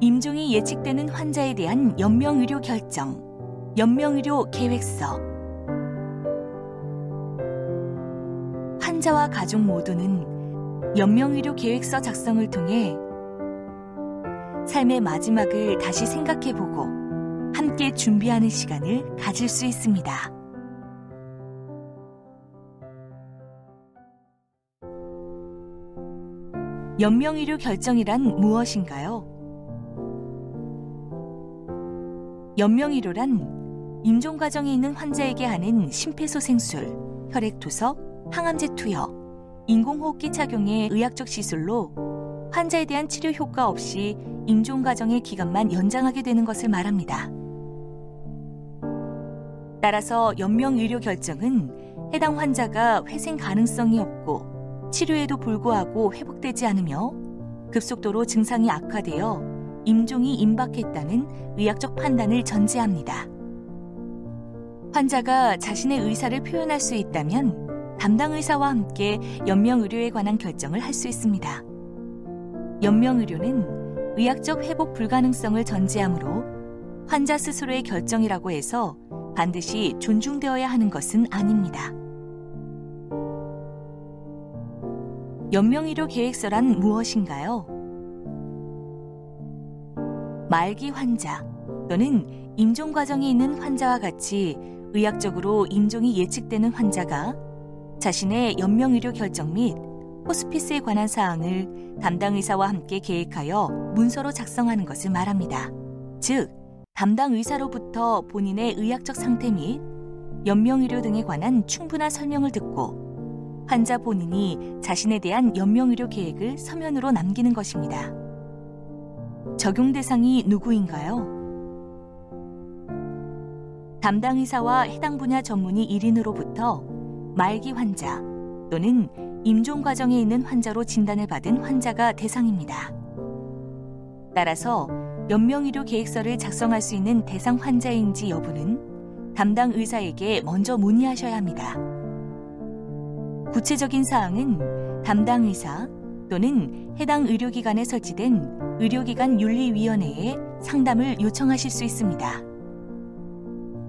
임종이 예측되는 환자에 대한 연명의료 결정, 연명의료 계획서. 환자와 가족 모두는 연명의료 계획서 작성을 통해 삶의 마지막을 다시 생각해보고 함께 준비하는 시간을 가질 수 있습니다. 연명의료 결정이란 무엇인가요? 연명의료란 임종 과정에 있는 환자에게 하는 심폐소생술, 혈액투석, 항암제 투여, 인공호흡기 착용의 의학적 시술로 환자에 대한 치료 효과 없이 임종 과정의 기간만 연장하게 되는 것을 말합니다. 따라서 연명의료 결정은 해당 환자가 회생 가능성이 없고 치료에도 불구하고 회복되지 않으며 급속도로 증상이 악화되어 임종이 임박했다는 의학적 판단을 전제합니다. 환자가 자신의 의사를 표현할 수 있다면 담당 의사와 함께 연명의료에 관한 결정을 할 수 있습니다. 연명의료는 의학적 회복 불가능성을 전제하므로 환자 스스로의 결정이라고 해서 반드시 존중되어야 하는 것은 아닙니다. 연명의료 계획서란 무엇인가요? 말기 환자 또는 임종 과정에 있는 환자와 같이 의학적으로 임종이 예측되는 환자가 자신의 연명의료 결정 및 호스피스에 관한 사항을 담당 의사와 함께 계획하여 문서로 작성하는 것을 말합니다. 즉, 담당 의사로부터 본인의 의학적 상태 및 연명의료 등에 관한 충분한 설명을 듣고 환자 본인이 자신에 대한 연명의료 계획을 서면으로 남기는 것입니다. 적용 대상이 누구인가요? 담당 의사와 해당 분야 전문의 1인으로부터 말기 환자 또는 임종 과정에 있는 환자로 진단을 받은 환자가 대상입니다. 따라서 연명의료 계획서를 작성할 수 있는 대상 환자인지 여부는 담당 의사에게 먼저 문의하셔야 합니다. 구체적인 사항은 담당 의사 또는 해당 의료기관에 설치된 의료기관 윤리위원회에 상담을 요청하실 수 있습니다.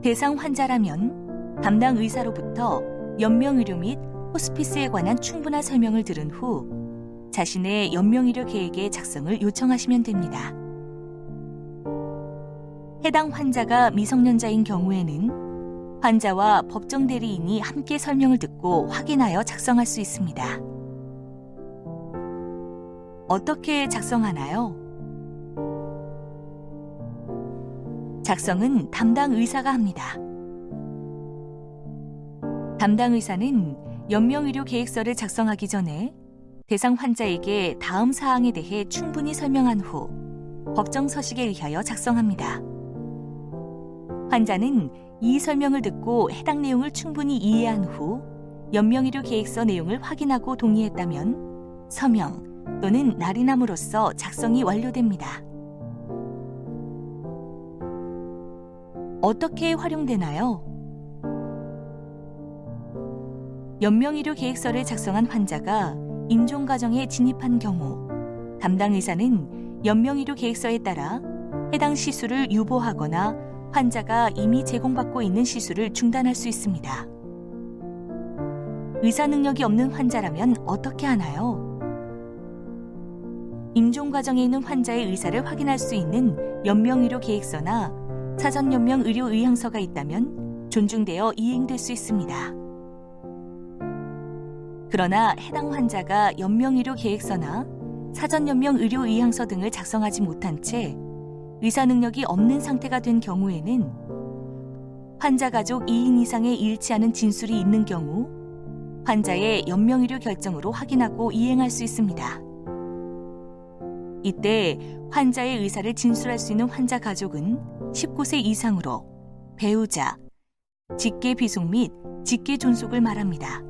대상 환자라면 담당 의사로부터 연명의료 및 호스피스에 관한 충분한 설명을 들은 후 자신의 연명의료 계획의 작성을 요청하시면 됩니다. 해당 환자가 미성년자인 경우에는 환자와 법정 대리인이 함께 설명을 듣고 확인하여 작성할 수 있습니다. 어떻게 작성하나요? 작성은 담당 의사가 합니다. 담당 의사는 연명의료 계획서를 작성하기 전에 대상 환자에게 다음 사항에 대해 충분히 설명한 후 법정 서식에 의하여 작성합니다. 환자는 이 설명을 듣고 해당 내용을 충분히 이해한 후 연명의료 계획서 내용을 확인하고 동의했다면 서명 또는 날인함으로써 작성이 완료됩니다. 어떻게 활용되나요? 연명의료 계획서를 작성한 환자가 임종 과정에 진입한 경우 담당 의사는 연명의료 계획서에 따라 해당 시술을 유보하거나 환자가 이미 제공받고 있는 시술을 중단할 수 있습니다. 의사 능력이 없는 환자라면 어떻게 하나요? 임종 과정에 있는 환자의 의사를 확인할 수 있는 연명의료 계획서나 사전 연명 의료 의향서가 있다면 존중되어 이행될 수 있습니다. 그러나 해당 환자가 연명의료 계획서나 사전 연명 의료 의향서 등을 작성하지 못한 채 의사 능력이 없는 상태가 된 경우에는 환자 가족 2인 이상의 일치하는 진술이 있는 경우 환자의 연명의료 결정으로 확인하고 이행할 수 있습니다. 이때 환자의 의사를 진술할 수 있는 환자 가족은 19세 이상으로 배우자, 직계 비속 및 직계 존속을 말합니다.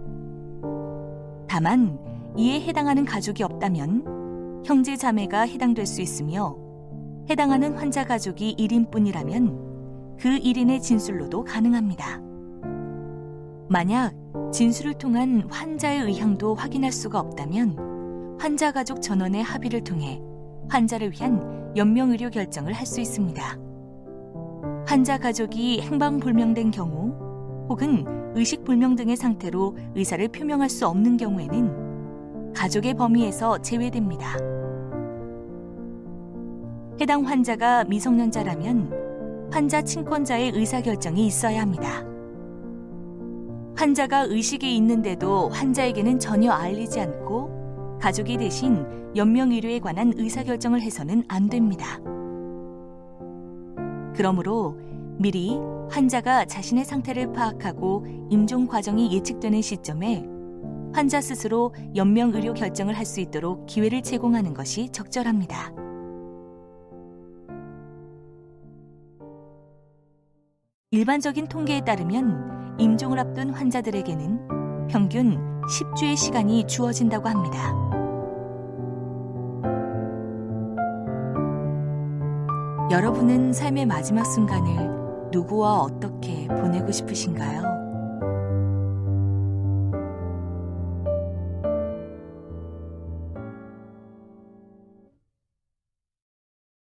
다만 이에 해당하는 가족이 없다면 형제 자매가 해당될 수 있으며 해당하는 환자 가족이 1인뿐이라면 그 1인의 진술로도 가능합니다. 만약 진술을 통한 환자의 의향도 확인할 수가 없다면 환자 가족 전원의 합의를 통해 환자를 위한 연명의료 결정을 할 수 있습니다. 환자 가족이 행방불명된 경우 혹은 의식불명 등의 상태로 의사를 표명할 수 없는 경우에는 가족의 범위에서 제외됩니다. 해당 환자가 미성년자라면 환자 친권자의 의사결정이 있어야 합니다. 환자가 의식이 있는데도 환자에게는 전혀 알리지 않고 가족이 대신 연명의료에 관한 의사결정을 해서는 안 됩니다. 그러므로 미리 환자가 자신의 상태를 파악하고 임종 과정이 예측되는 시점에 환자 스스로 연명의료 결정을 할 수 있도록 기회를 제공하는 것이 적절합니다. 일반적인 통계에 따르면 임종을 앞둔 환자들에게는 평균 10주의 시간이 주어진다고 합니다. 여러분은 삶의 마지막 순간을 누구와 어떻게 보내고 싶으신가요?